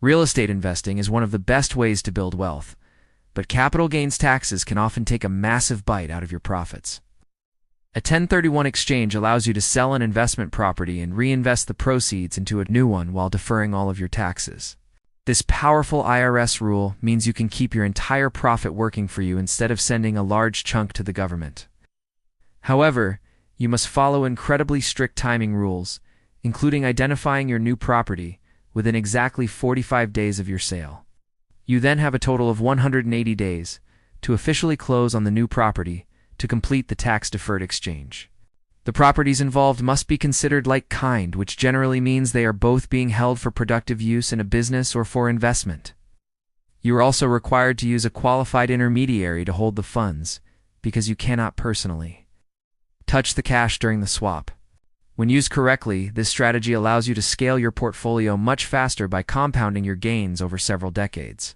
Real estate investing is one of the best ways to build wealth, but capital gains taxes can often take a massive bite out of your profits. A 1031 exchange allows you to sell an investment property and reinvest the proceeds into a new one while deferring all of your taxes. This powerful IRS rule means you can keep your entire profit working for you instead of sending a large chunk to the government. However, you must follow incredibly strict timing rules, including identifying your new property within exactly 45 days of your sale. You then have a total of 180 days to officially close on the new property to complete the tax-deferred exchange. The properties involved must be considered like kind, which generally means they are both being held for productive use in a business or for investment. You are also required to use a qualified intermediary to hold the funds, because you cannot personally touch the cash during the swap. When used correctly, this strategy allows you to scale your portfolio much faster by compounding your gains over several decades.